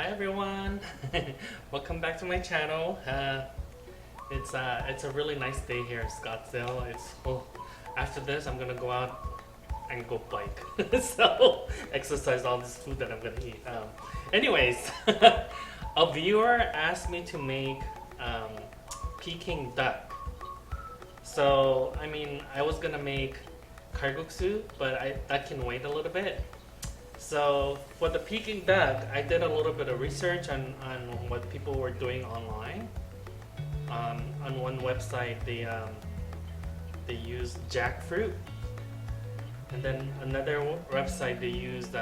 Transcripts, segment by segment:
everyone. Welcome back to my channel. It's a really nice day here in Scottsdale. After this I'm gonna go out and go bike. So exercise all this food that I'm gonna eat. Anyways, a viewer asked me to make Peking Duck. So I mean, I was gonna make kalguksu, but that can wait a little bit. So for the Peking Duck, I did a little bit of research on what people were doing online. On one website, they used jackfruit, and then another website they used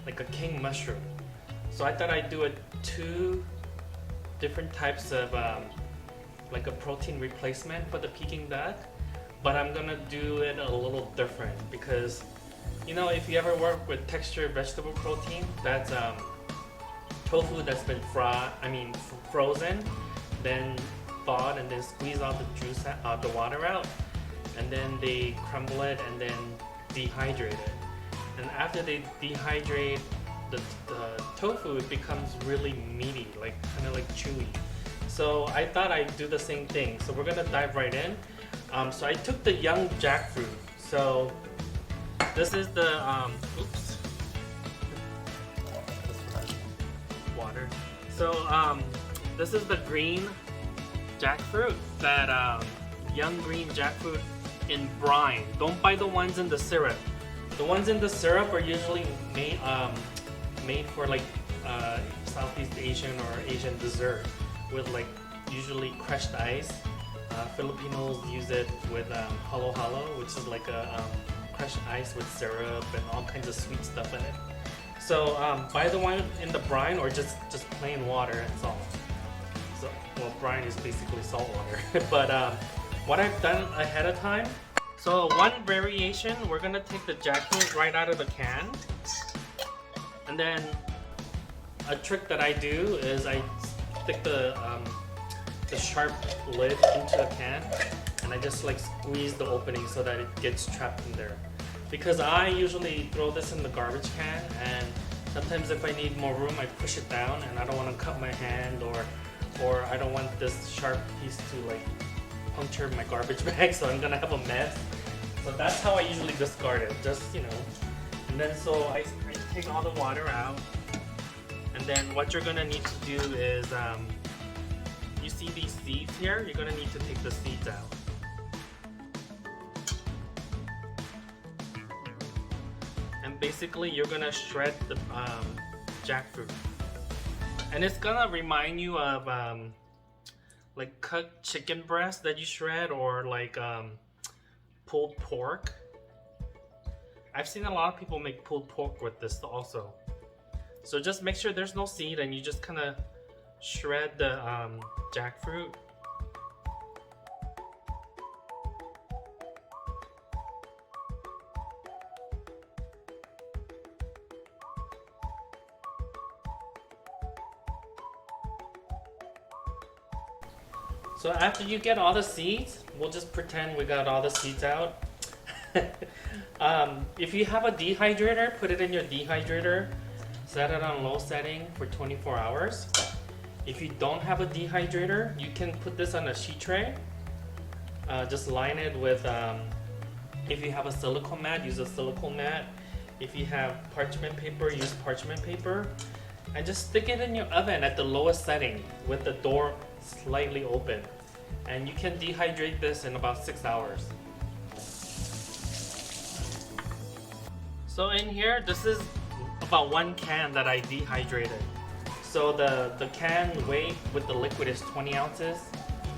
like a king mushroom. So I thought I'd do two different types of like a protein replacement for the Peking Duck, but I'm gonna do it a little different because, you know, if you ever work with textured vegetable protein, that's tofu that's been frozen, then thawed, and then squeeze out the juice, the water out, and then they crumble it and then dehydrate it. And after they dehydrate the tofu, it becomes really meaty, like kind of like chewy. So I thought I'd do the same thing. So we're gonna dive right in. So I took the young jackfruit. So this is the water. So this is the green jackfruit, that young green jackfruit in brine. Don't buy the ones in the syrup. The ones in the syrup are usually made for like Southeast Asian or Asian dessert with like usually crushed ice. Filipinos use it with halo halo, which is like a crushed ice with syrup and all kinds of sweet stuff in it. So buy the one in the brine or just plain water and salt. So, well, brine is basically salt water. But what I've done ahead of time, so one variation, we're gonna take the jackfruit right out of the can, and then a trick that I do is I stick the sharp lid into a can, and I just like squeeze the opening so that it gets trapped in there. Because I usually throw this in the garbage can, and sometimes if I need more room, I push it down, and I don't want to cut my hand, or I don't want this sharp piece to like puncture my garbage bag, so I'm gonna have a mess. So that's how I usually discard it, just, you know. And then so I take all the water out, and then what you're gonna need to do is, you see these seeds here? You're gonna need to take the seeds out. And basically you're gonna shred the jackfruit. And it's gonna remind you of like cut chicken breast that you shred, or like pulled pork. I've seen a lot of people make pulled pork with this also. So just make sure there's no seed, and you just kind of shred the jackfruit. So after you get all the seeds, we'll just pretend we got all the seeds out. If you have a dehydrator, put it in your dehydrator. Set it on low setting for 24 hours. If you don't have a dehydrator, you can put this on a sheet tray. Just line it with, if you have a silicone mat, use a silicone mat. If you have parchment paper, use parchment paper. And just stick it in your oven at the lowest setting with the door slightly open. And you can dehydrate this in about 6 hours. So in here, this is about 1 can that I dehydrated. So the can weight with the liquid is 20 ounces.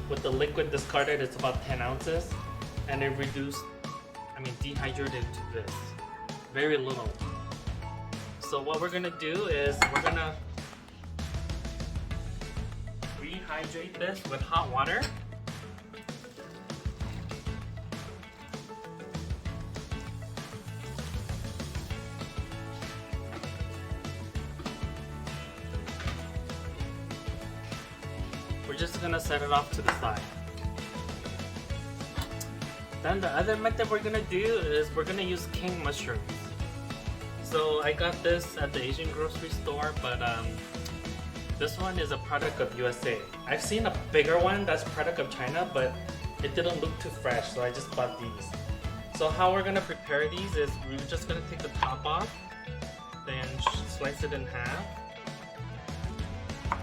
With the liquid discarded, it's about 10 ounces. And it dehydrated to this. Very little. So what we're gonna do is we're gonna rehydrate this with hot water. We're just gonna set it off to the side. Then the other method we're gonna do is we're gonna use king mushrooms. So I got this at the Asian grocery store, but this one is a product of USA. I've seen a bigger one that's product of China, but it didn't look too fresh, so I just bought these. So how we're gonna prepare these is we're just gonna take the top off, then slice it in half,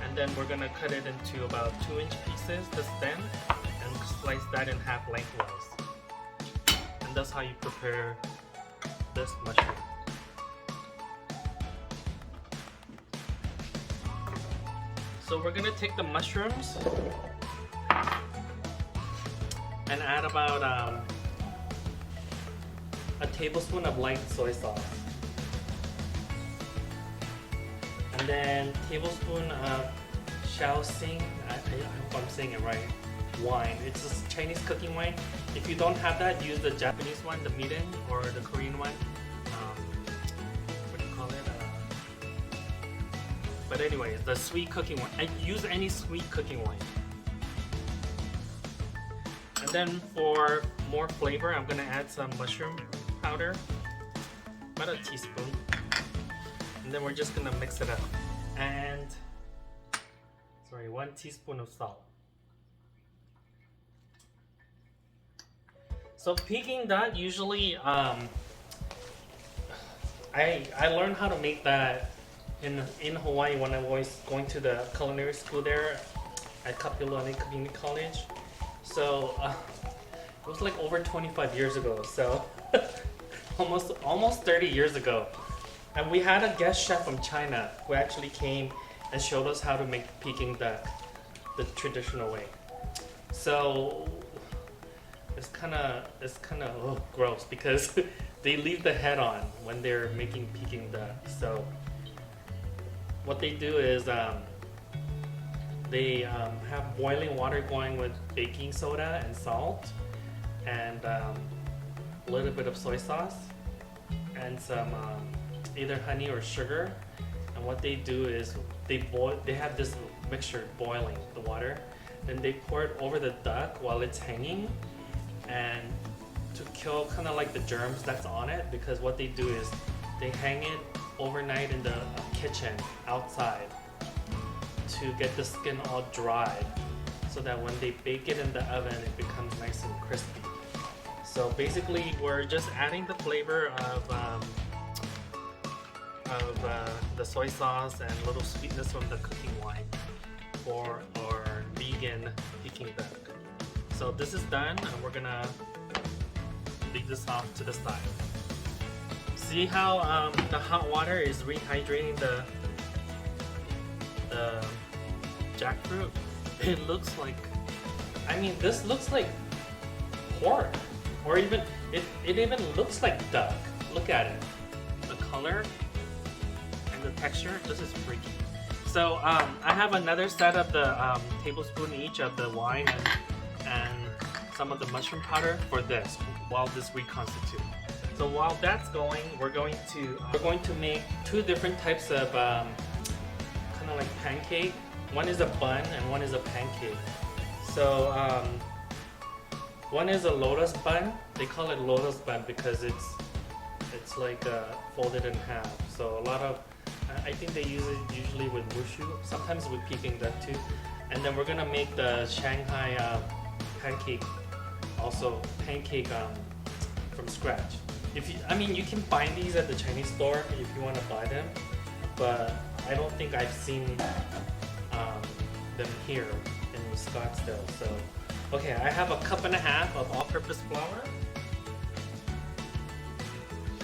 and then we're gonna cut it into about 2-inch pieces, the stem, and slice that in half lengthwise. And that's how you prepare this mushroom. So we're gonna take the mushrooms and add about a tablespoon of light soy sauce, and then tablespoon of Shaoxing, I hope I'm saying it right, wine. It's a Chinese cooking wine. If you don't have that, use the Japanese one, the mirin, or the Korean one. What do you call it? But anyways, the sweet cooking wine. I use any sweet cooking wine. And then for more flavor, I'm gonna add some mushroom powder, about a teaspoon. And then we're just gonna mix it up. And 1 teaspoon of salt. So Peking Duck, usually I learned how to make that in Hawaii when I was going to the culinary school there at Kapilani Community College. So it was like over 25 years ago, so almost 30 years ago. And we had a guest chef from China who actually came and showed us how to make Peking Duck the traditional way. So it's kind of gross because they leave the head on when they're making Peking Duck. So what they do is they have boiling water going with baking soda and salt and a little bit of soy sauce and some either honey or sugar. And what they do is they have this mixture boiling the water, then they pour it over the duck while it's hanging, and to kill kind of like the germs that's on it, because what they do is they hang it overnight in the kitchen outside to get the skin all dried, so that when they bake it in the oven it becomes nice and crispy. So basically we're just adding the flavor of the soy sauce and a little sweetness from the cooking wine for our vegan Peking Duck. So this is done, and we're gonna leave this off to the side. See how the hot water is rehydrating the jackfruit? It looks like, this looks like pork, or even it even looks like duck. Look at it, the color and the texture. This is freaky. So I have another set of the tablespoon each of the wine and some of the mushroom powder for this while this reconstitutes. So while that's going, we're going to make two different types of kind of like pancake. One is a bun and one is a pancake. So one is a lotus bun. They call it lotus bun because it's like folded in half. So a lot of I think they use it usually with wushu, sometimes with Peking Duck too. And then we're gonna make the Shanghai pancake, also pancake from scratch. If you can find these at the Chinese store if you want to buy them, but I don't think I've seen them here in Scottsdale. So, okay, I have 1.5 cups of all-purpose flour,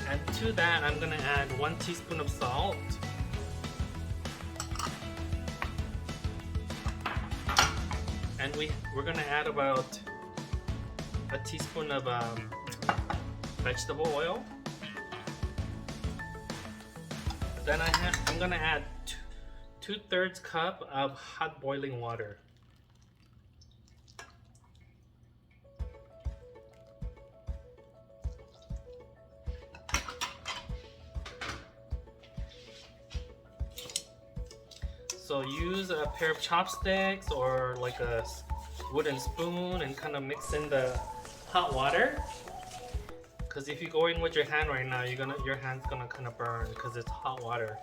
and to that I'm gonna add 1 teaspoon of salt. And we're gonna add about a teaspoon of vegetable oil. Then I'm gonna add 2/3 cup of hot boiling water. So use a pair of chopsticks or like a wooden spoon and kind of mix in the hot water. Because if you go in with your hand right now, your hand's gonna kind of burn because it's hot water.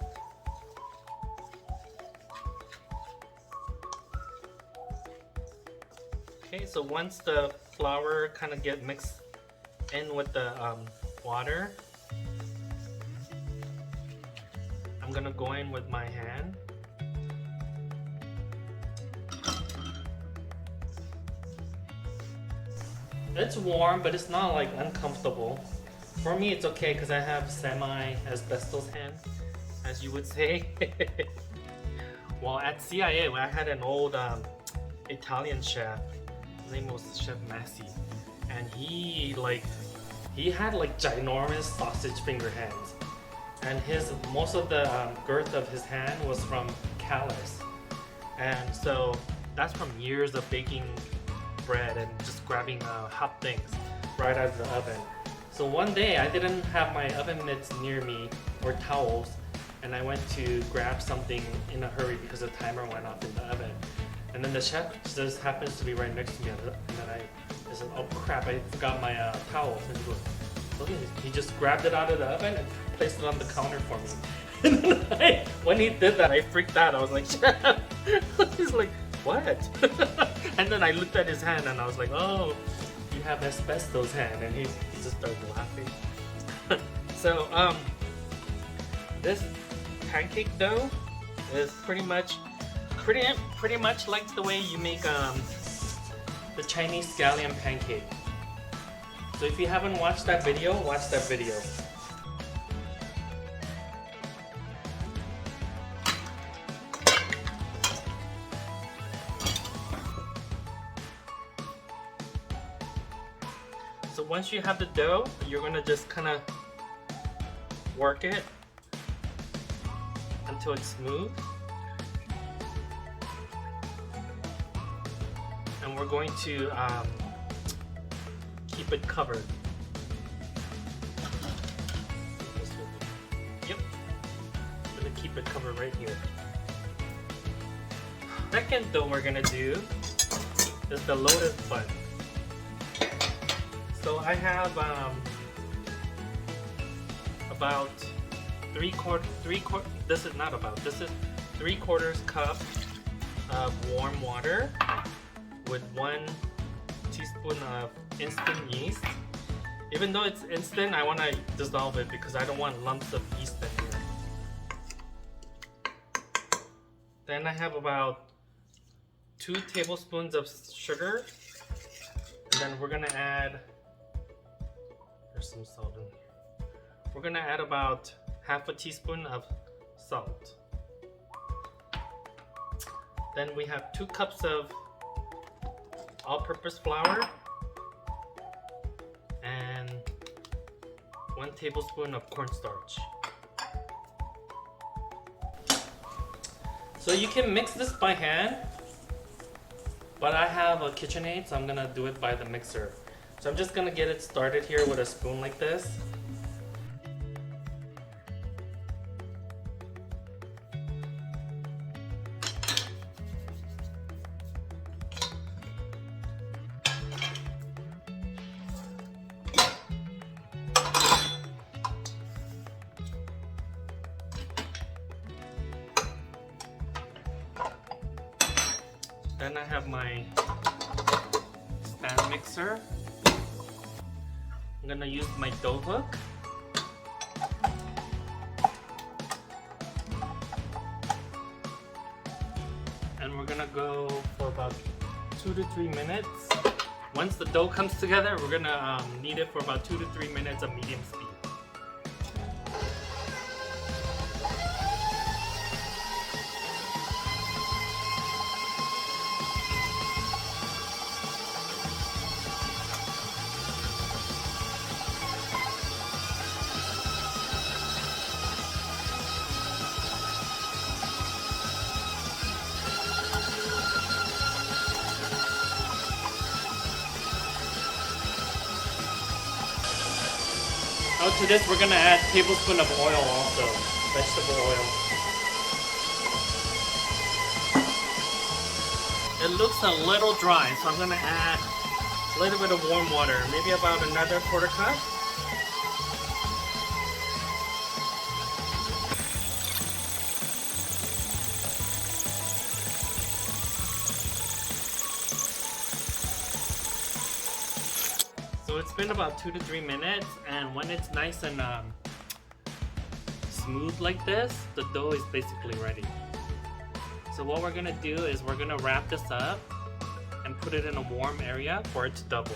Okay, so once the flour kind of get mixed in with the water, I'm gonna go in with my hand. It's warm, but it's not like uncomfortable. For me, it's okay because I have semi-asbestos hands, as you would say. Well, at CIA, I had an old Italian chef. His name was Chef Massey, and he had like ginormous sausage finger hands, and most of the girth of his hand was from callus, and so that's from years of baking bread and just grabbing hot things right out of the oven. So one day I didn't have my oven mitts near me or towels, and I went to grab something in a hurry because the timer went off in the oven. And then the chef just happens to be right next to me, and then I said, "Oh crap! I forgot my towels." And he goes, "Look at this." He just grabbed it out of the oven and placed it on the counter for me. And then when he did that, I freaked out. I was like, "Chef!" He's like, "What?" And then I looked at his hand and I was like, "Oh, you have asbestos hand." And he just started laughing. So this pancake dough is pretty much like the way you make the Chinese scallion pancake. So if you haven't watched that video, watch that video. So once you have the dough, you're gonna just kind of work it until it's smooth. And we're going to keep it covered. Yep. I'm gonna keep it covered right here. Second dough we're gonna do is the lotus bun. So I have about this is 3/4 cup of warm water with 1 teaspoon of instant yeast. Even though it's instant, I want to dissolve it because I don't want lumps of yeast in here. Then I have about 2 tablespoons of sugar, and then we're gonna add, there's some salt in here. We're gonna add about 1/2 teaspoon of salt. Then we have 2 cups of all-purpose flour and 1 tablespoon of cornstarch. So you can mix this by hand, but I have a KitchenAid, so I'm gonna do it by the mixer. So I'm just gonna get it started here with a spoon like this. Then I have my stand mixer. I'm gonna use my dough hook. And we're gonna go for about 2 to 3 minutes. Once the dough comes together, we're gonna knead it for about 2 to 3 minutes of medium speed. Oh, to this we're gonna add a tablespoon of oil also, vegetable oil. It looks a little dry, so I'm gonna add a little bit of warm water, maybe about another 1/4 cup. It's been about 2 to 3 minutes, and when it's nice and smooth like this, the dough is basically ready. So what we're gonna do is we're gonna wrap this up and put it in a warm area for it to double.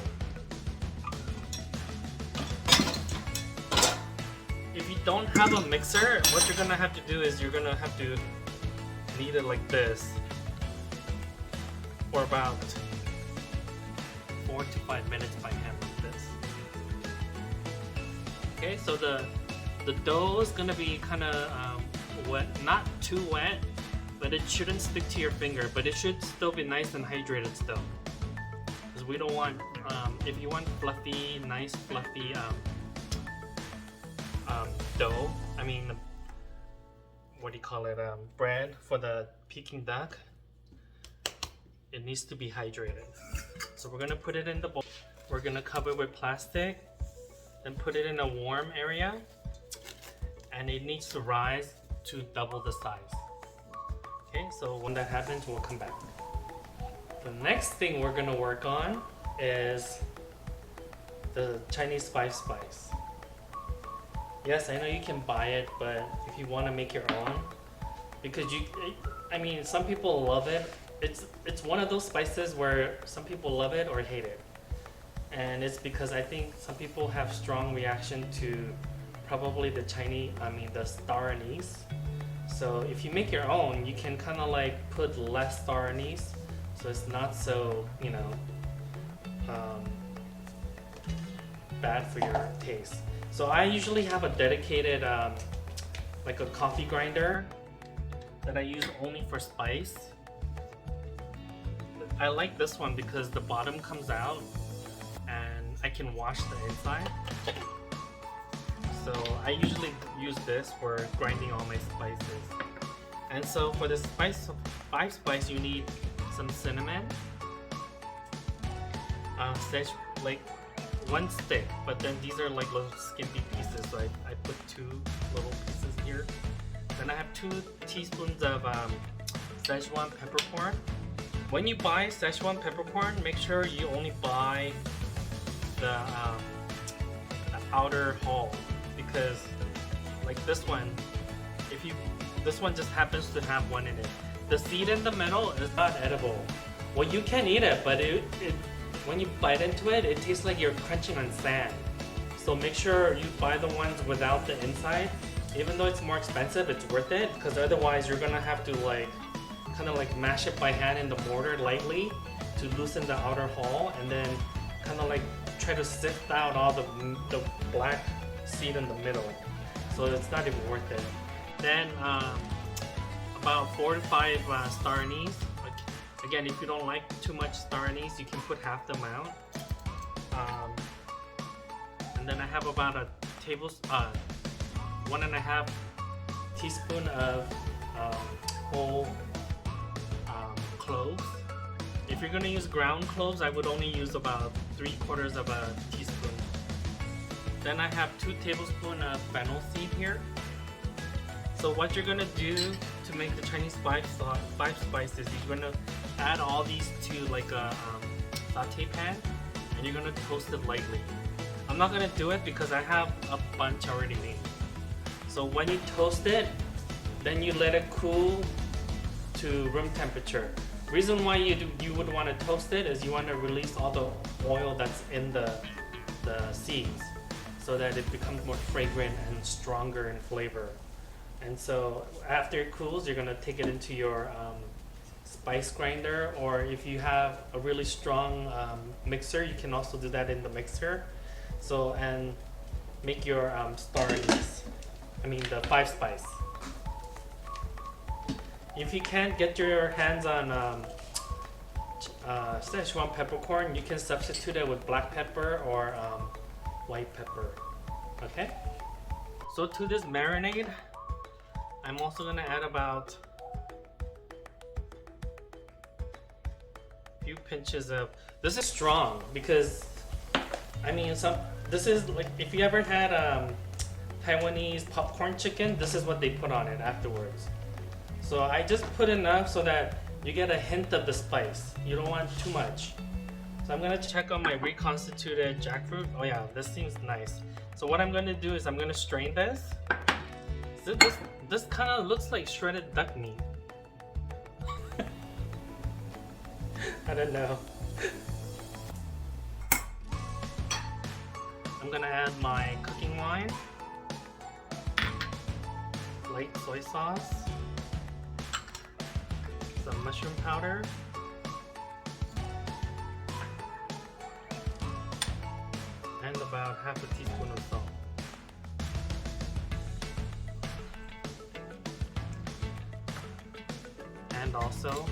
If you don't have a mixer, what you're gonna have to do is you're gonna have to knead it like this for about 4 to 5 minutes by hand like this. Okay, so the dough is gonna be kind of wet, not too wet, but it shouldn't stick to your finger, but it should still be nice and hydrated still. Because we don't want, if you want fluffy, nice fluffy dough, I mean, what do you call it, bread for the Peking duck, it needs to be hydrated. So we're gonna put it in the bowl. We're gonna cover it with plastic, then put it in a warm area, and it needs to rise to double the size. Okay, so when that happens, we'll come back. The next thing we're gonna work on is the Chinese 5 spice. Yes, I know you can buy it, but if you want to make your own, because I mean, some people love it. It's one of those spices where some people love it or hate it, and it's because I think some people have strong reaction to probably the the star anise. So if you make your own, you can kind of like put less star anise, so it's not so bad for your taste. So I usually have a dedicated like a coffee grinder that I use only for spice. I like this one because the bottom comes out and I can wash the inside. So I usually use this for grinding all my spices. And so for this 5 spice, you need some cinnamon, like 1 stick, but then these are like little skimpy pieces, so I put 2 little pieces here. Then I have 2 teaspoons of Szechuan peppercorn. When you buy Szechuan peppercorn, make sure you only buy the outer hull, because like this one, this one just happens to have 1 in it. The seed in the middle is not edible. Well, you can eat it, but when you bite into it, it tastes like you're crunching on sand. So make sure you buy the ones without the inside. Even though it's more expensive, it's worth it, because otherwise you're gonna have to like kind of like mash it by hand in the mortar lightly to loosen the outer hull, and then kind of like try to sift out all the black seed in the middle. So it's not even worth it. Then about 4 to 5 star anise. Again, if you don't like too much star anise, you can put half the amount. And then I have about a 1.5 teaspoon of whole cloves. If you're gonna use ground cloves, I would only use about 3/4 of a teaspoon. Then I have 2 tablespoons of fennel seed here. So what you're gonna do to make the Chinese 5 spices, you're gonna add all these to like a saute pan, and you're gonna toast it lightly. I'm not gonna do it because I have a bunch already made. So when you toast it, then you let it cool to room temperature. Reason why you would want to toast it is you want to release all the oil that's in the seeds, so that it becomes more fragrant and stronger in flavor. And so after it cools, you're gonna take it into your spice grinder, or if you have a really strong mixer, you can also do that in the mixer. So, and make your star anise, the 5 spice. If you can't get your hands on Szechuan peppercorn, you can substitute it with black pepper or white pepper. Okay? So to this marinade, I'm also gonna add about a few pinches of, this is strong because this is like, if you ever had Taiwanese popcorn chicken, this is what they put on it afterwards. So I just put enough so that you get a hint of the spice. You don't want too much. So I'm gonna check on my reconstituted jackfruit. Oh yeah, this seems nice. So what I'm gonna do is I'm gonna strain this. So this kind of looks like shredded duck meat. I don't know. I'm gonna add my cooking wine, light soy sauce, some mushroom powder, and about half a teaspoon of salt. And also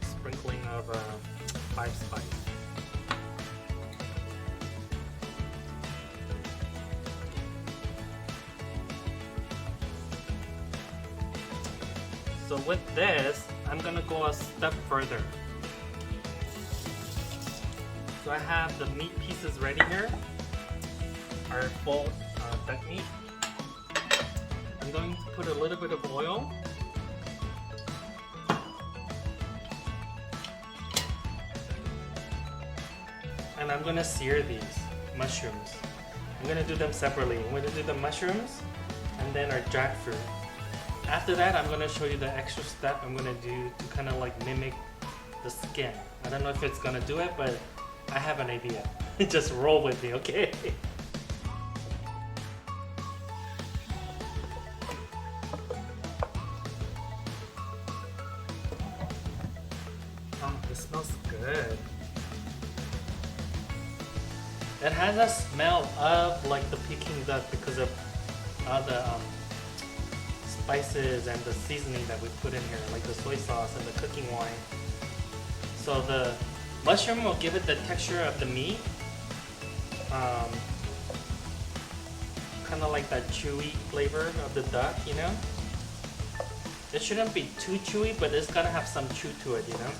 sprinkling of 5 spice. So with this, I'm gonna go a step further. So I have the meat pieces ready here, our full duck meat. I'm going to put a little bit of oil. And I'm gonna sear these mushrooms. I'm gonna do them separately. I'm gonna do the mushrooms and then our jackfruit. After that, I'm gonna show you the extra step I'm gonna do to kind of like mimic the skin. I don't know if it's gonna do it, but I have an idea. Just roll with me, okay? Oh, this smells good. It has a smell of like the Peking duck because of the spices and the seasoning that we put in here, like the soy sauce and the cooking wine. So the mushroom will give it the texture of the meat, kind of like that chewy flavor of the duck, you know? It shouldn't be too chewy, but it's gotta have some chew to it, you know?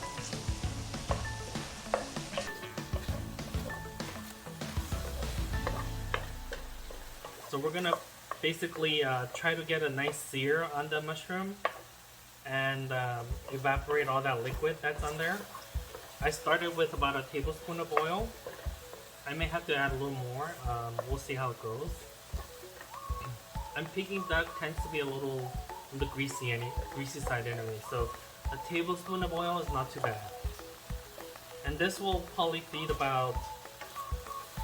So we're gonna basically try to get a nice sear on the mushroom and evaporate all that liquid that's on there. I started with about a tablespoon of oil. I may have to add a little more. We'll see how it goes. And Peking duck tends to be a little on the greasy side anyway, so a tablespoon of oil is not too bad. And this will probably feed about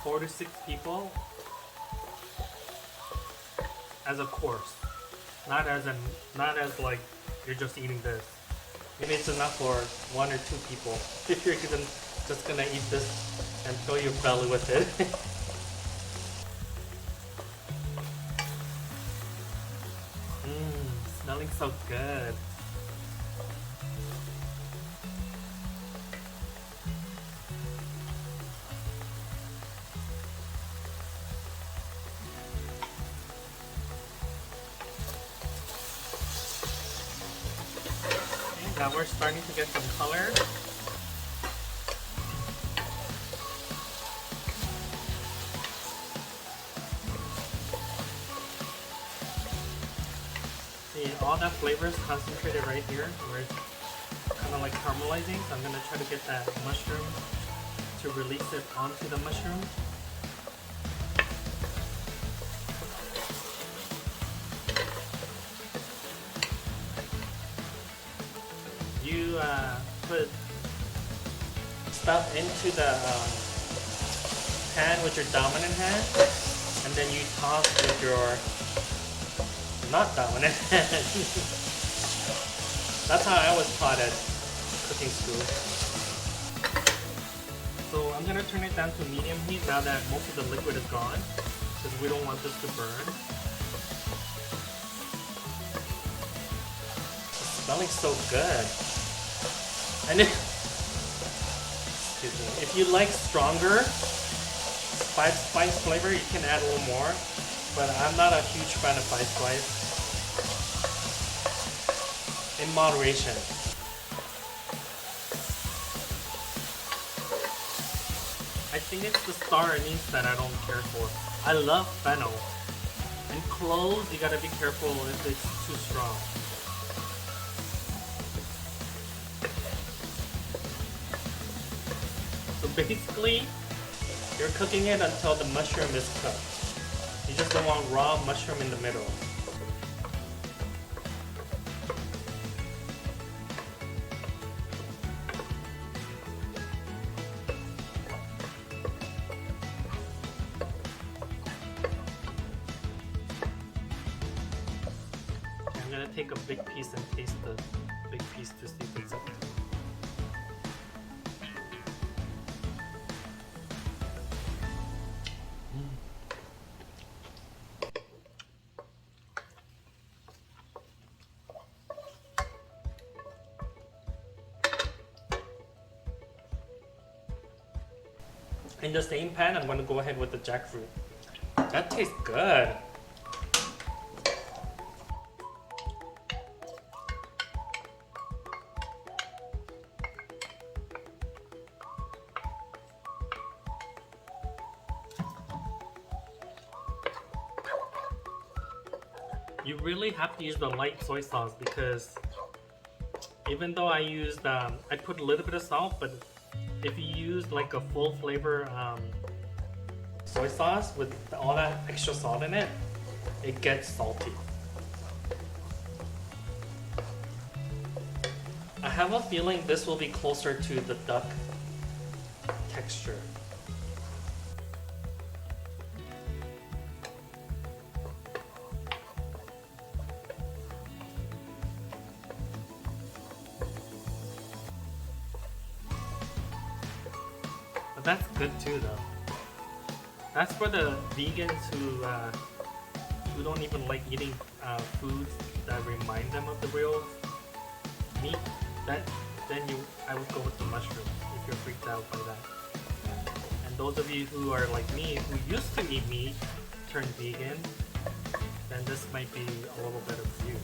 4 to 6 people as a course, not as like you're just eating this. Maybe it's enough for 1 or 2 people if you're just gonna eat this and fill your belly with it. Smelling so good. Now we're starting to get some color. See, all that flavor is concentrated right here, where it's kind of like caramelizing. So I'm going to try to get that mushroom to release it onto the mushroom. You put stuff into the pan with your dominant hand, and then you toss with your not dominant hand. That's how I was taught at cooking school. So I'm gonna turn it down to medium heat now that most of the liquid is gone, because we don't want this to burn. It's smelling so good. And excuse me, if you like stronger spice flavor, you can add a little more, but I'm not a huge fan of spice. In moderation. I think it's the star anise that I don't care for. I love fennel. And cloves, you gotta be careful if it's too strong. basically, you're cooking it until the mushroom is cooked. You just don't want raw mushroom in the middle. I'm gonna take a big piece and taste the big piece to see if it's okay. In the same pan, I'm going to go ahead with the jackfruit. That tastes good. You really have to use the light soy sauce because even though I used, I put a little bit of salt, but if you use like a full flavor soy sauce with all that extra salt in it, it gets salty. I have a feeling this will be closer to the duck texture. That's good too, though. That's for the vegans who don't even like eating foods that remind them of the real meat. I would go with the mushroom if you're freaked out by that. And those of you who are like me, who used to eat meat, turned vegan, then this might be a little better for you.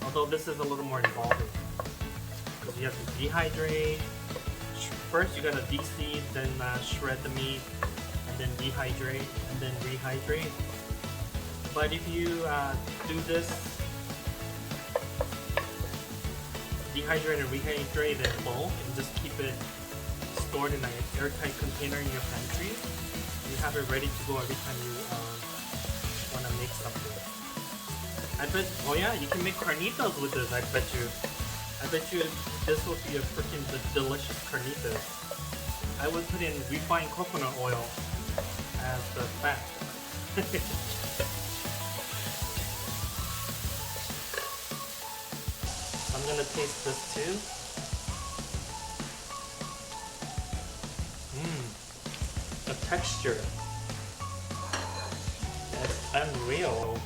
Although this is a little more involving because you have to dehydrate. First you gotta de-seed, then shred the meat, and then dehydrate, and then rehydrate. But if you do this, dehydrate and rehydrate in bulk, and just keep it stored in an airtight container in your pantry, you have it ready to go every time you want to make something. Oh yeah, you can make carnitas with this, I bet you this will be a freaking delicious carnitas. I would put in refined coconut oil as the fat. I'm gonna taste this too. The texture. It's unreal.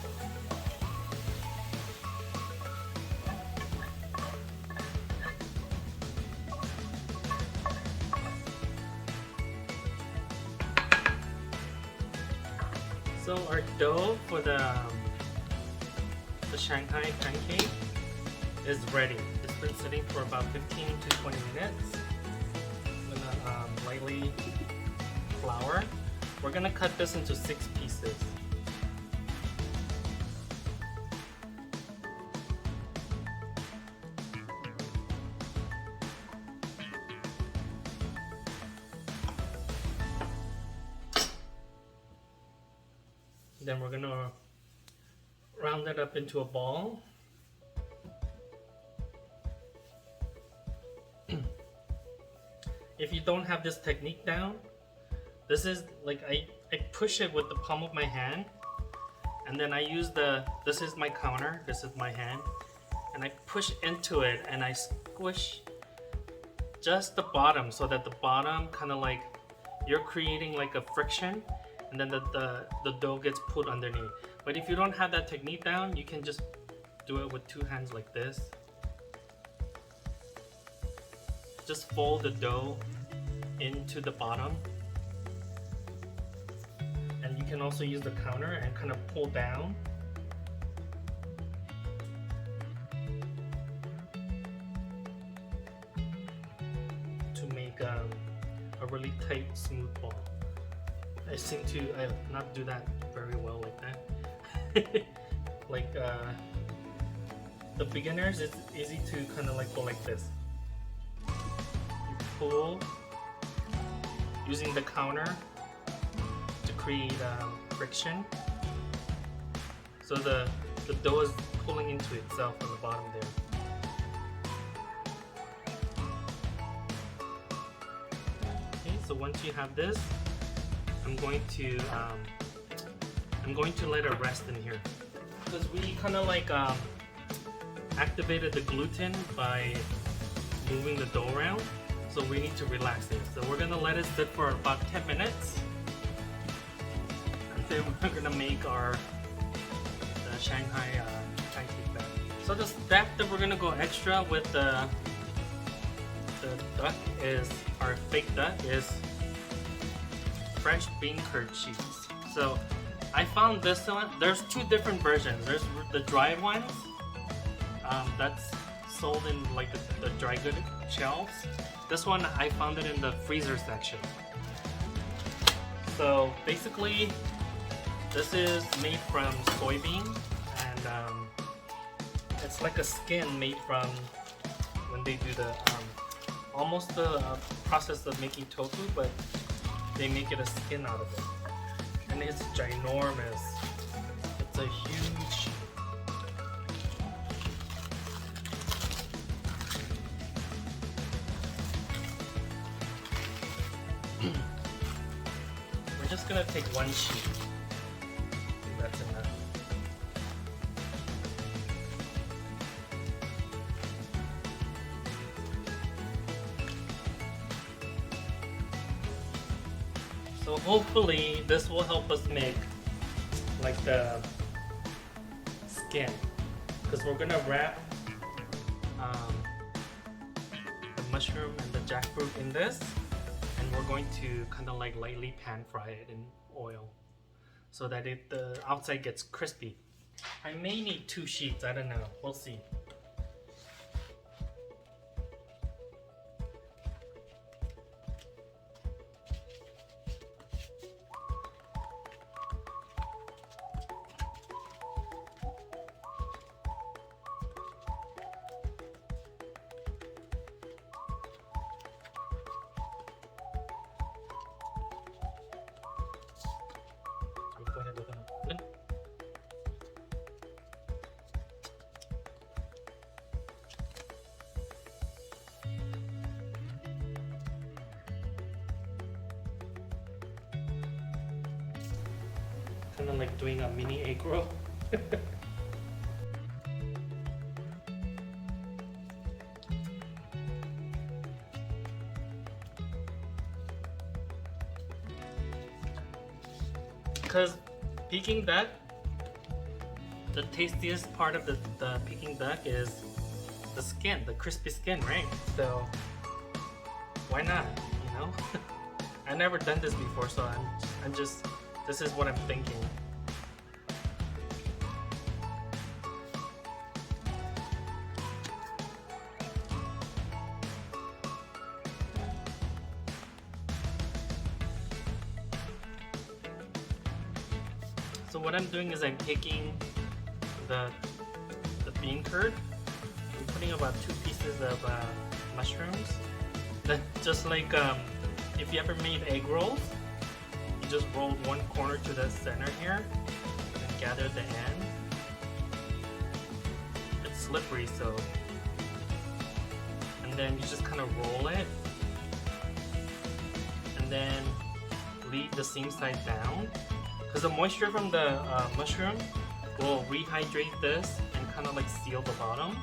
So our dough for the Shanghai pancake is ready. It's been sitting for about 15 to 20 minutes. I'm gonna lightly flour. We're gonna cut this into 6 pieces. Then we're gonna round it up into a ball. If you don't have this technique down, this is like I push it with the palm of my hand, and then I use this is my counter, this is my hand, and I push into it and I squish just the bottom so that the bottom kind of like you're creating like a friction, and then the dough gets put underneath. But if you don't have that technique down, you can just do it with 2 hands like this. Just fold the dough into the bottom. And you can also use the counter and kind of pull down. To make a really tight, smooth ball. I seem to not do that very well like that. Like the beginners, it's easy to kind of like go like this. You pull using the counter to create friction. So the dough is pulling into itself on the bottom there. Okay, so once you have this, I'm going to let it rest in here because we kind of like activated the gluten by moving the dough around, so we need to relax it. So we're gonna let it sit for about 10 minutes, and then we're gonna make the Shanghai pancake batter. So the step that we're gonna go extra with the duck is, our fake duck is fresh bean curd cheese. So I found this one. There's two different versions. There's the dry ones. That's sold in like the dry good shelves. This one I found it in the freezer section. So basically, this is made from soybean, and it's like a skin made from when they do the almost the process of making tofu, but they make it a skin out of it, and it's ginormous. It's a huge. We're just gonna take one sheet. I think that's enough. So hopefully this will help us make like the skin, because we're gonna wrap the mushroom and the jackfruit in this, and we're going to kind of like lightly pan fry it in oil so that the outside gets crispy. I may need 2 sheets, I don't know, we'll see. Go ahead, open up. Kind of like doing a mini egg roll. Because Peking duck, the tastiest part of the Peking duck is the skin, the crispy skin, right? So why not, you know? I've never done this before, so I'm just, this is what I'm thinking. So what I'm doing is I'm taking the bean curd, I'm putting about 2 pieces of mushrooms. Then just like if you ever made egg rolls, you just rolled one corner to the center here and gather the end. It's slippery, so, and then you just kind of roll it, and then leave the seam side down, because the moisture from the mushroom will rehydrate this and kind of like seal the bottom.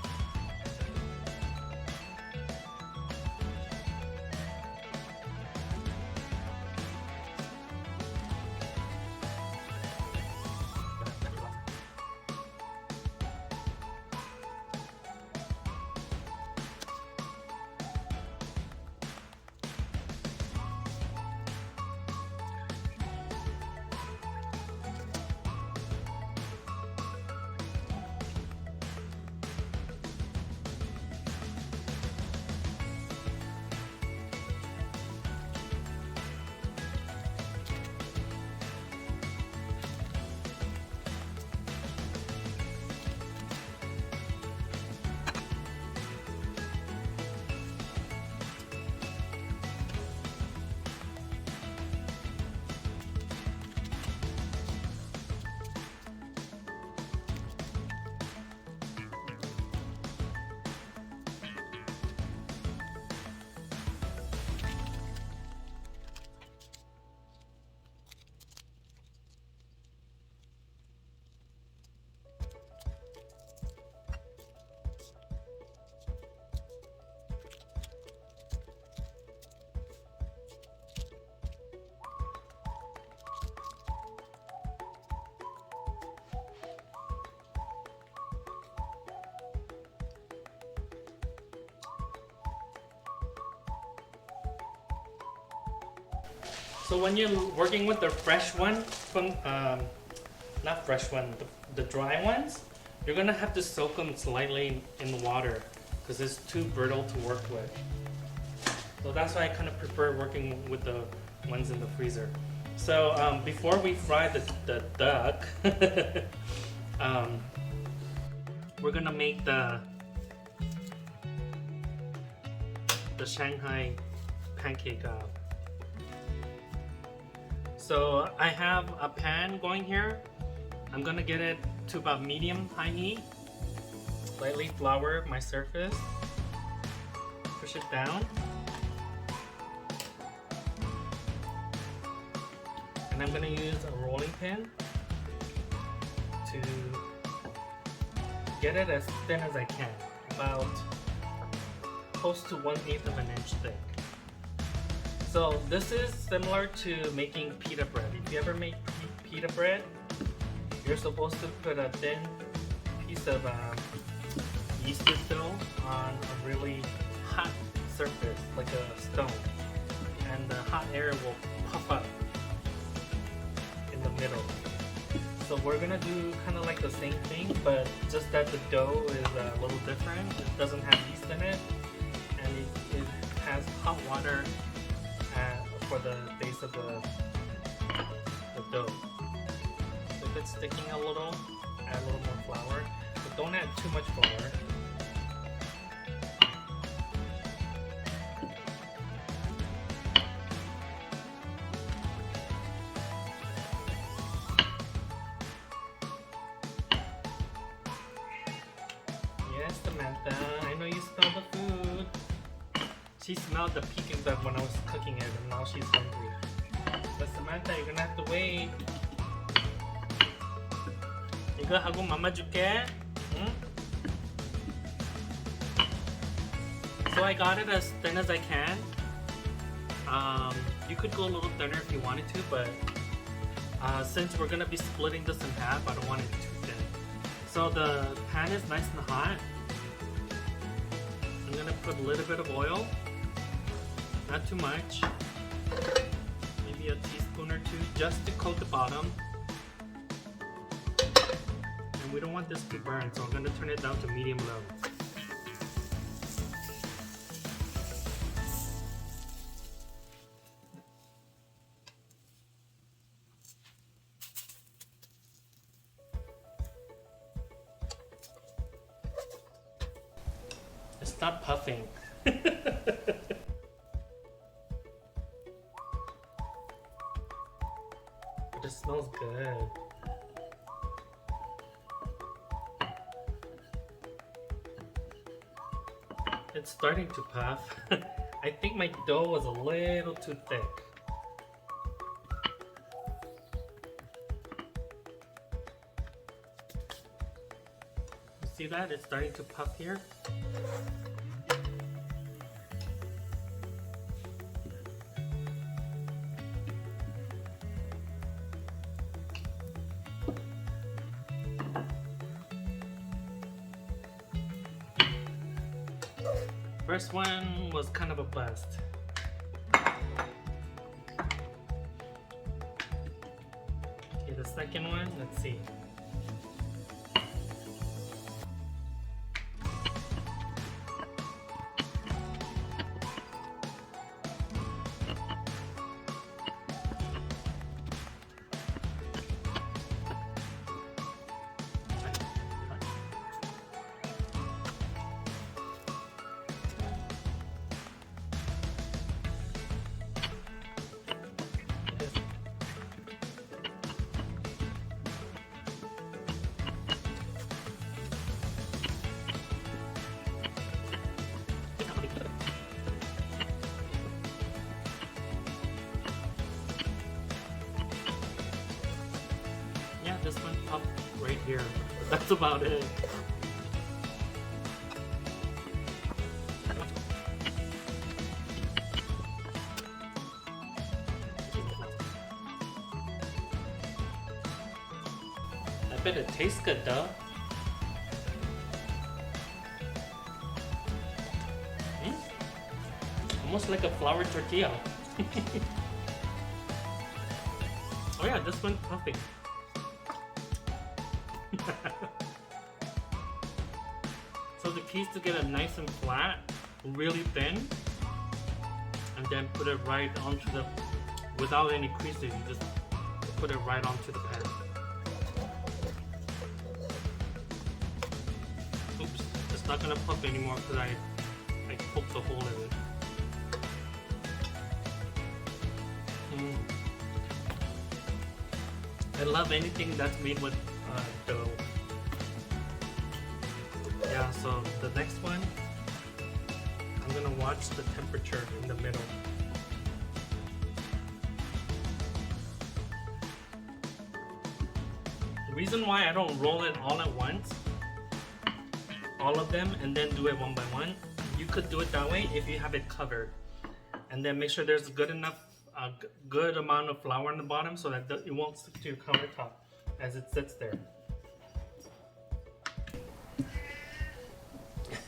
So when you're working with the fresh one, from not fresh one, the dry ones, you're gonna have to soak them slightly in water because it's too brittle to work with. So that's why I kind of prefer working with the ones in the freezer. So before we fry the duck, we're gonna make the Shanghai pancake. So I have a pan going here. I'm gonna get it to about medium-high heat. Lightly flour my surface. Push it down. And I'm gonna use a rolling pin to get it as thin as I can, about close to 1/8 of an inch thick. So this is similar to making pita bread. If you ever make pita bread, you're supposed to put a thin piece of yeasted dough on a really hot surface, like a stone, and the hot air will puff up in the middle. So we're gonna do kind of like the same thing, but just that the dough is a little different. It doesn't have yeast in it, and it has hot water for the base of the dough. So if it's sticking a little, add a little more flour, but don't add too much flour. Yes, Samantha, I know you smell the food. She smelled the Peking Duck when I was cooking it, and now she's hungry. But Samantha, you're gonna have to wait. 이거 하고 맘마 줄게. 응? So I got it as thin as I can. You could go a little thinner if you wanted to, but since we're gonna be splitting this in half, I don't want it too thin. So the pan is nice and hot. I'm gonna put a little bit of oil. Not too much, maybe a teaspoon or two, just to coat the bottom. And we don't want this to burn, so I'm going to turn it down to medium-low. It's not puffing. But it smells good. It's starting to puff. I think my dough was a little too thick. You see that? It's starting to puff here. First one was kind of a bust. Okay, the second one, let's see. This one popped right here. That's about it. I bet it tastes good though. Almost like a flour tortilla. Oh yeah, this one's puffy. So the key is to get it nice and flat, really thin, and then put it right onto the, without any creases, you just put it right onto the pan. Oops, it's not gonna puff anymore because I poked a hole in it. I love anything that's made with dough. Yeah, so the next one, I'm gonna watch the temperature in the middle. The reason why I don't roll it all at once, all of them, and then do it one by one, you could do it that way if you have it covered. And then make sure there's good enough, good amount of flour on the bottom so that it won't stick to your countertop as it sits there.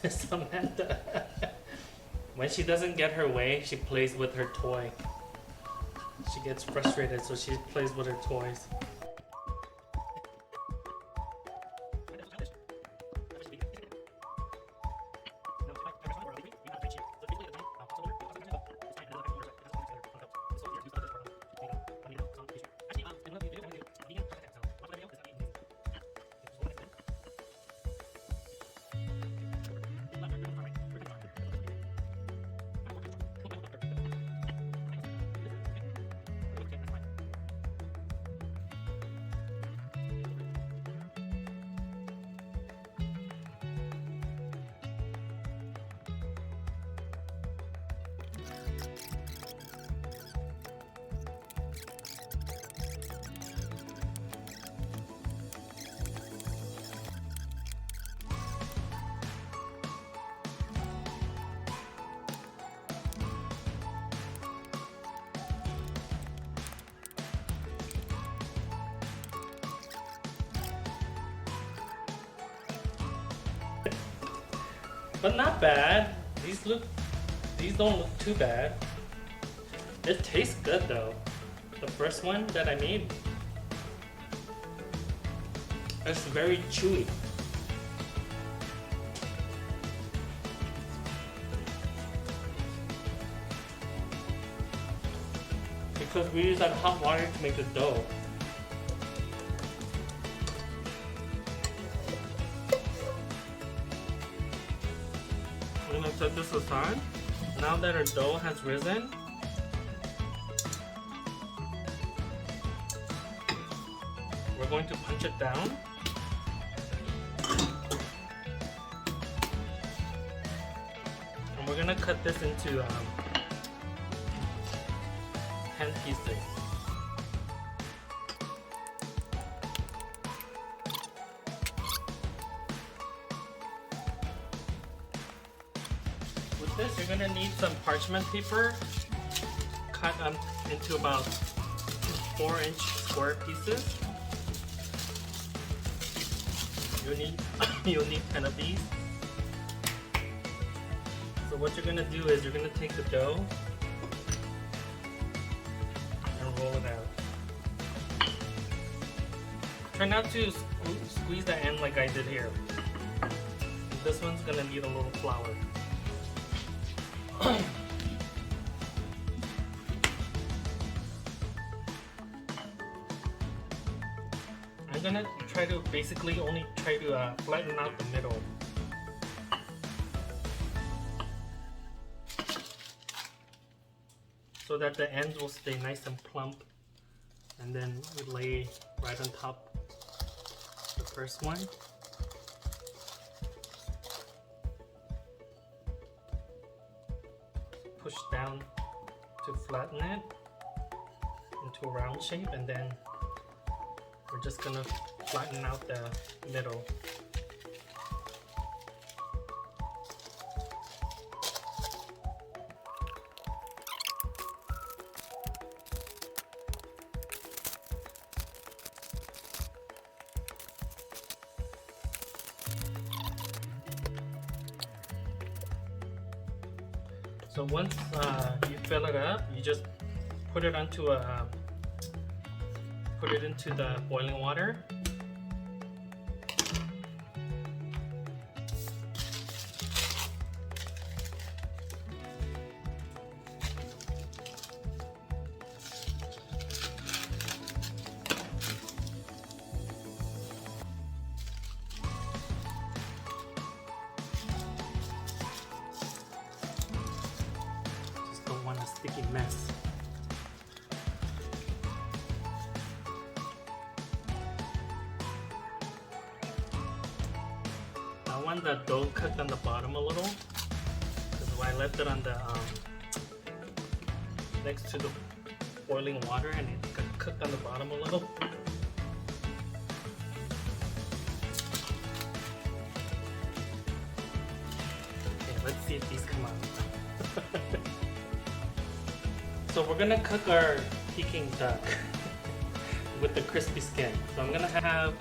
Samantha, when she doesn't get her way, she plays with her toy. She gets frustrated, so she plays with her toys. But not bad. These don't look too bad. It tastes good though. The first one that I made, it's very chewy. Because we use that hot water to make the dough. I'm gonna set this aside. Now that our dough has risen, we're going to punch it down. And we're gonna cut this into 10 pieces. With this, you're gonna need some parchment paper cut into about 4-inch square pieces. You'll need 10 of these. So what you're gonna do is you're gonna take the dough and roll it out. Try not to squeeze the end like I did here. This one's gonna need a little flour. I'm gonna try to basically only try to flatten out the middle. So that the ends will stay nice and plump, and then we lay right on top the first one. Push down to flatten it into a round shape, and then we're just gonna flatten out the middle. So once you fill it up, you just put it onto a put it into the boiling water. Just don't want a sticky mess. I want the dough cooked on the bottom a little, because I left it on the next to the boiling water, and it got cooked on the bottom a little. Okay, let's see if these come out. So we're gonna cook our Peking duck with the crispy skin. So I'm gonna have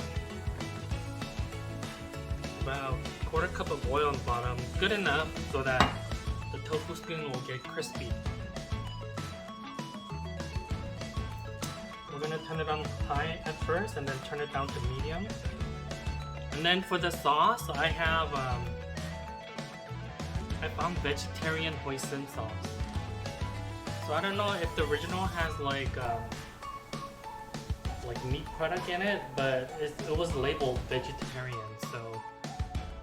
about a quarter cup of oil on the bottom, good enough so that the tofu skin will get crispy. We're gonna turn it on high at first and then turn it down to medium. And then for the sauce, I found vegetarian hoisin sauce. So I don't know if the original has like meat product in it, but it was labeled vegetarian, so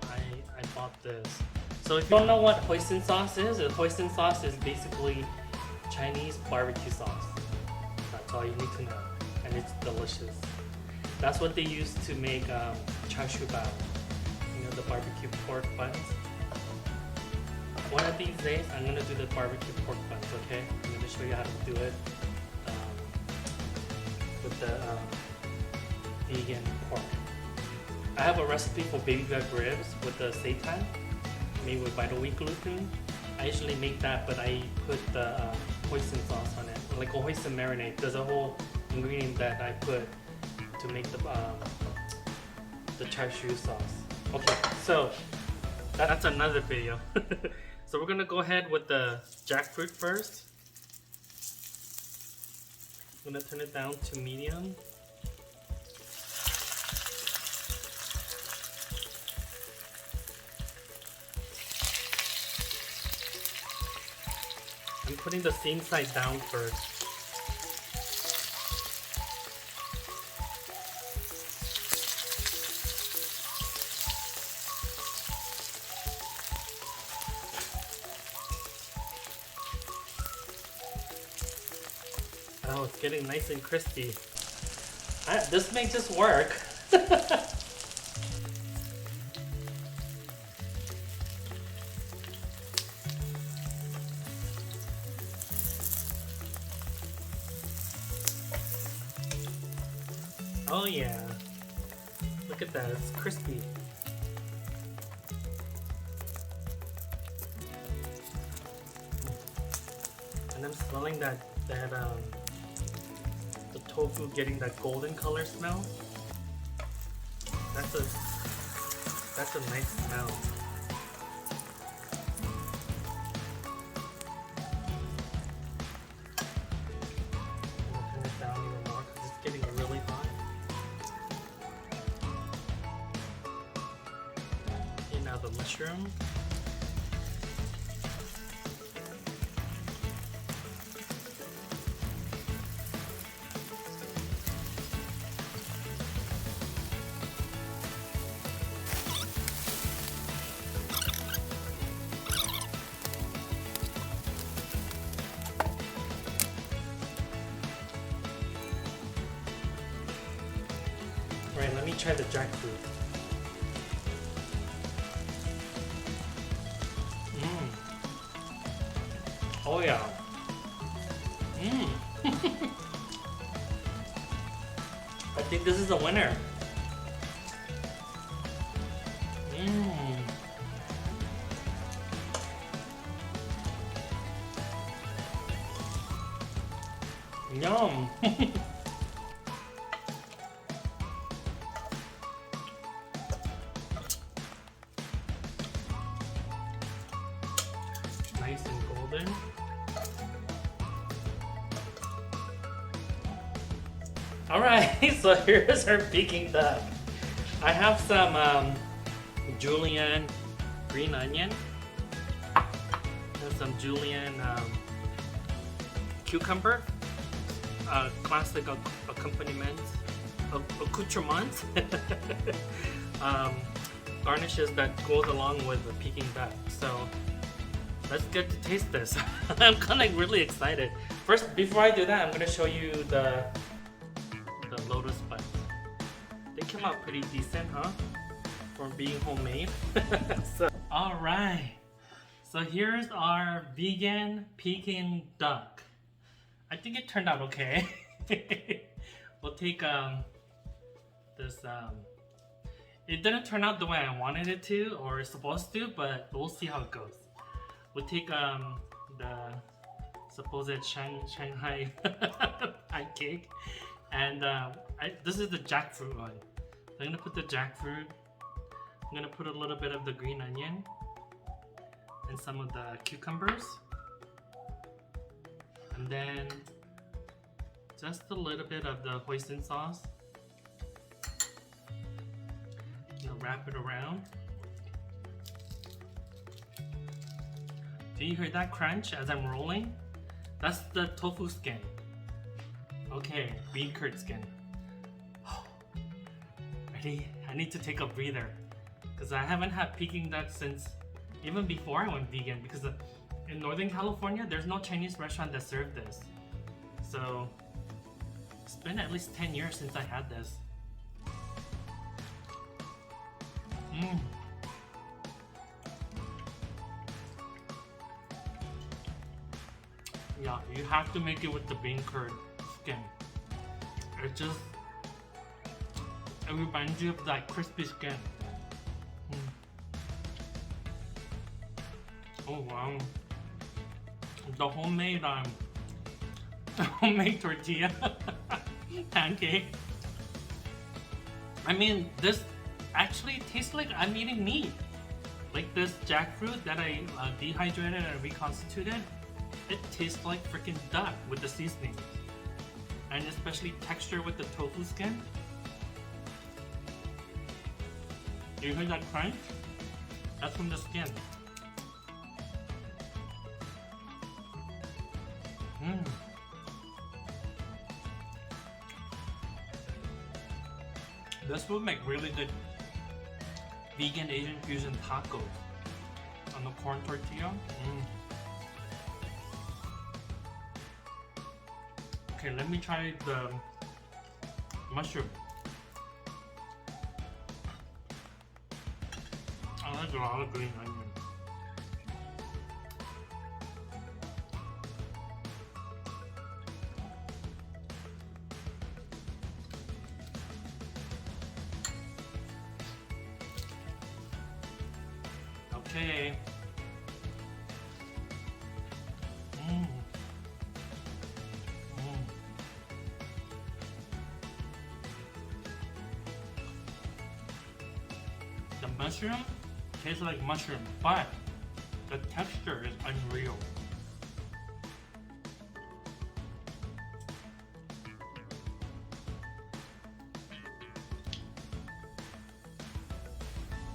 I bought this. So if you don't know what hoisin sauce is basically Chinese barbecue sauce. That's all you need to know, and it's delicious. That's what they use to make char siu bao, you know, the barbecue pork buns. One of these days, I'm gonna do the barbecue pork buns. Okay, I'm gonna show you how to do it with the vegan pork. I have a recipe for baby back ribs with the seitan, made with vital wheat gluten. I usually make that, but I put the hoisin sauce on it, like a hoisin marinade. There's a whole ingredient that I put to make the char siu sauce. Okay, so that's another video. So we're gonna go ahead with the jackfruit first. I'm gonna turn it down to medium. I'm putting the same side down first. Oh, it's getting nice and crispy. This may just work. Oh yeah, look at that, it's crispy. And I'm smelling that the tofu getting that golden color smell. That's a nice smell. I'm gonna turn it down even more because it's getting really hot. Okay, now the mushroom. Alright, let me try the jackfruit. Oh yeah. I think this is a winner. Yum. Nice and golden. Alright, so here's our Peking duck. I have some julienne green onion and some julienne cucumber, classic accompaniment, accoutrement, garnishes that goes along with the Peking duck. So let's get to taste this. I'm kind of really excited. First, before I do that, I'm gonna show you the lotus buns. They came out pretty decent, huh? For being homemade. So, all right. So here's our vegan Peking duck. I think it turned out okay. We'll take this. It didn't turn out the way I wanted it to or supposed to, but we'll see how it goes. We'll take the supposed Shanghai pancake, and this is the jackfruit one. I'm gonna put the jackfruit. I'm gonna put a little bit of the green onion and some of the cucumbers, and then just a little bit of the hoisin sauce. Wrap it around. Do you hear that crunch as I'm rolling? That's the tofu skin. Okay, bean curd skin. Ready? I need to take a breather because I haven't had Peking duck since even before I went vegan, because in Northern California there's no Chinese restaurant that served this. So it's been at least 10 years since I had this. Yeah, you have to make it with the bean curd skin. It reminds you of that crispy skin. Oh wow. The homemade tortilla pancake. I mean, this actually tastes like I'm eating meat. Like this jackfruit that I dehydrated and reconstituted, it tastes like freaking duck with the seasoning. And especially texture with the tofu skin. You hear that crunch? That's from the skin. This would make really good vegan Asian fusion tacos on the corn tortilla. Okay, let me try the mushroom. I like a lot of green onion. Okay. The mushroom tastes like mushroom, but the texture is unreal.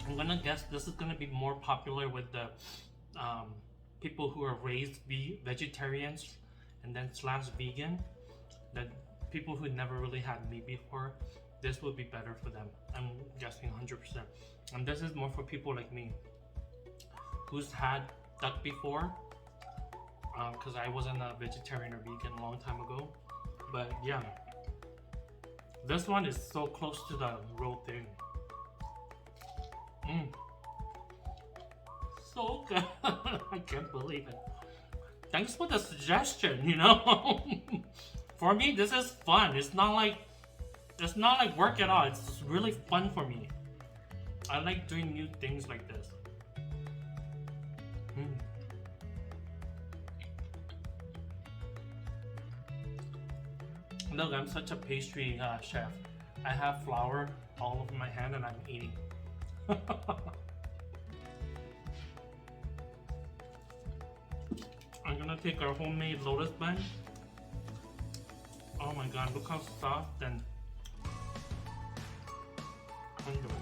I'm gonna guess this is gonna be more popular with the people who are raised vegetarians and then slash vegan. That people who never really had meat before, this will be better for them. I'm guessing 100%. And this is more for people like me, who's had duck before, because I wasn't a vegetarian or vegan a long time ago. But yeah, this one is so close to the real thing. So good. I can't believe it. Thanks for the suggestion, you know. For me, this is fun. It's not like work at all. It's just really fun for me. I like doing new things like this. Look, I'm such a pastry chef. I have flour all over my hand and I'm eating. I'm gonna take our homemade lotus bun. Oh my god, look how soft and tender.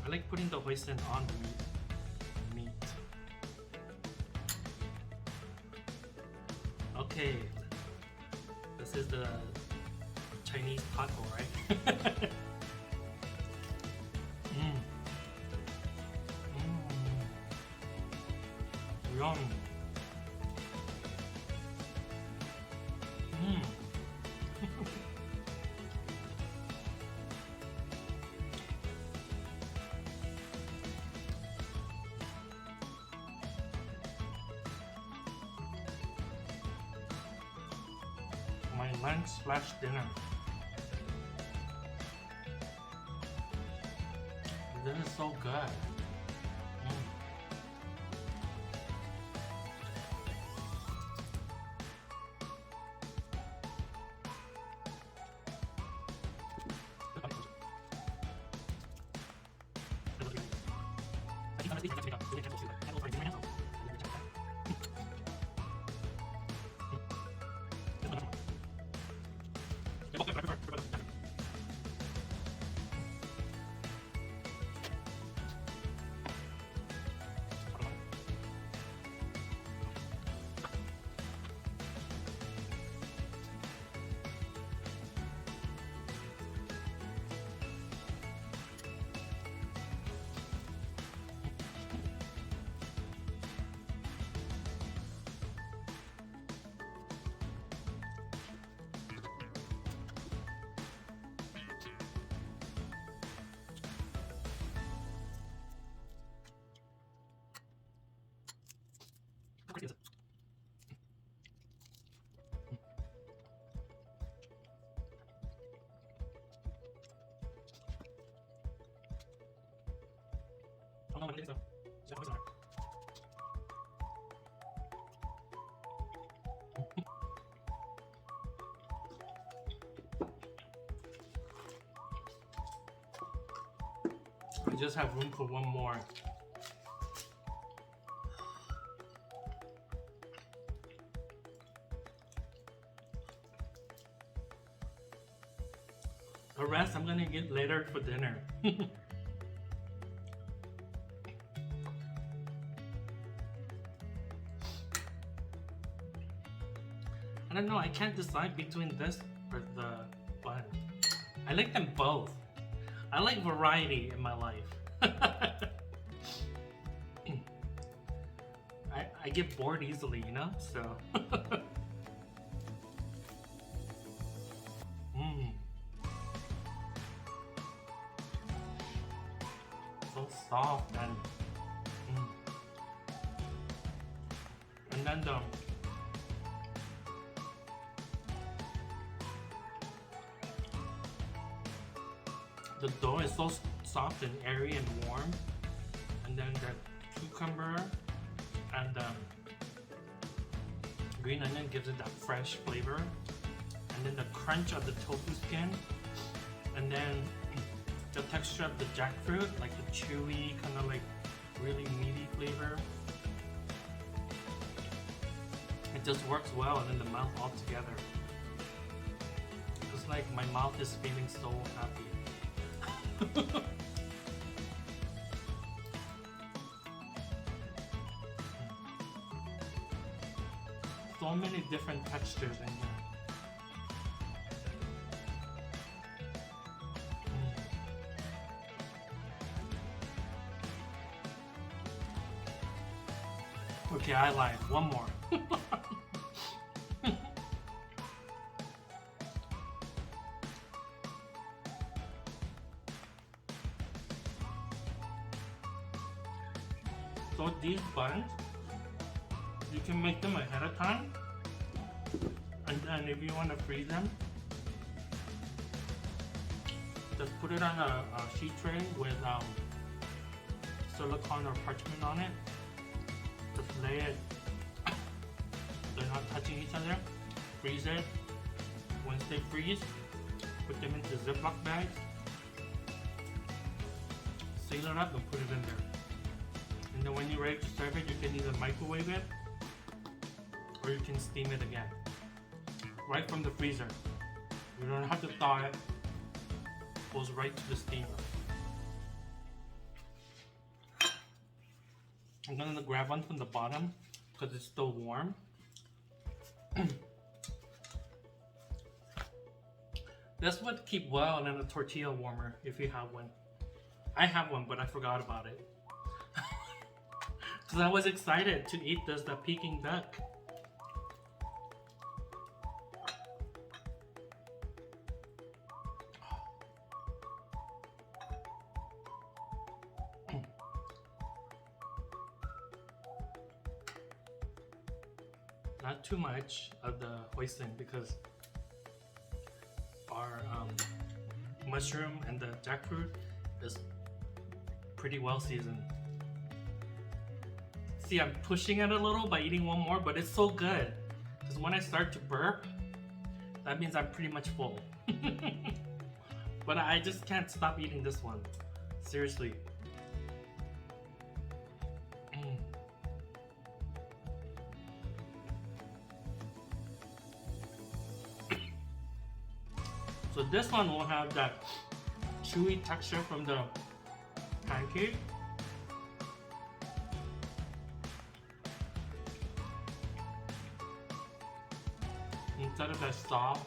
I like putting the hoisin on the meat. Okay, this is the Chinese taco, right? mm. Yum. My lunch/dinner. This is so good. I just have room for one more. The rest I'm gonna get later for dinner. I don't know, I can't decide between this or the bun. I like them both. I like variety in my life. I get bored easily, you know? So so soft and then the dough is so soft and airy and warm, and then the cucumber and green onion gives it that fresh flavor, and then the crunch of the tofu skin, and then the texture of the jackfruit, like the chewy kind of like really meaty flavor. It just works well, and then the mouth all together. It's like my mouth is feeling so happy. So many different textures in here. Okay, I lied. One more. So these buns, you can make them ahead of time, and then if you want to freeze them, just put it on a sheet tray with silicone or parchment on it. Just lay it, they're not touching each other, freeze it. Once they freeze, put them into Ziploc bags, seal it up, and put it in there. And then when you're ready to serve it, you can either microwave it or you can steam it again. Right from the freezer. You don't have to thaw it. It goes right to the steamer. I'm gonna grab one from the bottom because it's still warm. This would keep well in a tortilla warmer if you have one. I have one, but I forgot about it. Because I was excited to eat the Peking Duck. Not too much of the hoisin because our mushroom and the jackfruit is pretty well seasoned. See, I'm pushing it a little by eating one more, but it's so good. Because when I start to burp, that means I'm pretty much full. But I just can't stop eating this one. Seriously. So this one will have that chewy texture from the pancake. Instead of that soft,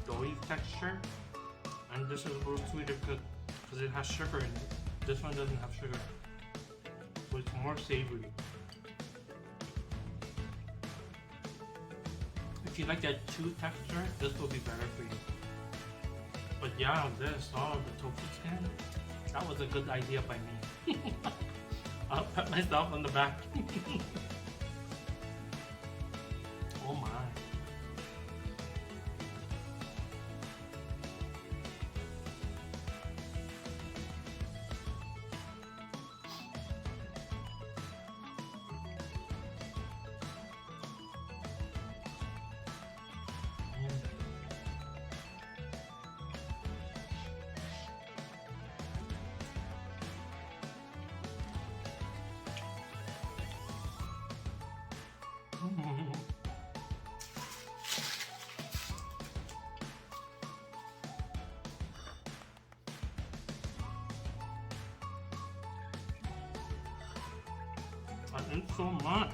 doughy texture. And this is a little sweeter because it has sugar in it. This one doesn't have sugar. So it's more savory. If you like that chew texture, this will be better for you. But yeah, this, the tofu skin, that was a good idea by me. I'll pat myself on the back. Oh my. I ate so much.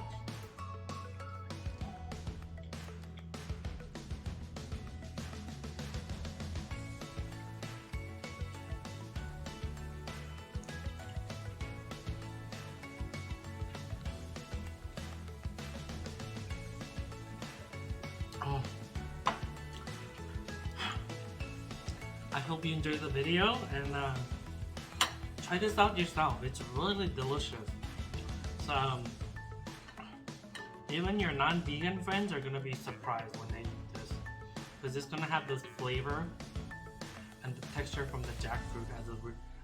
Oh. I hope you enjoyed the video and try this out yourself. It's really delicious. So, even your non-vegan friends are gonna be surprised when they eat this, because it's gonna have this flavor and the texture from the jackfruit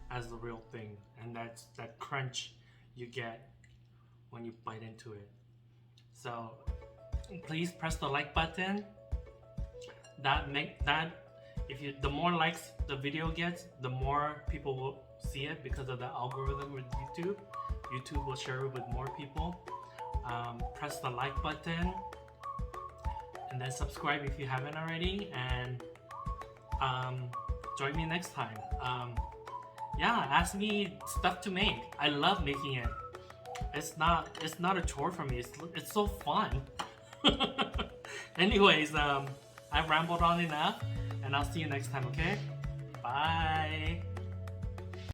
as the real thing, and that's that crunch you get when you bite into it. So, please press the like button. The more likes the video gets, the more people will see it because of the algorithm with YouTube. YouTube will share it with more people. Press the like button and then subscribe if you haven't already, and join me next time. Yeah, ask me stuff to make. I love making it. It's not a chore for me. It's so fun. Anyways, I've rambled on enough, and I'll see you next time, okay? Bye.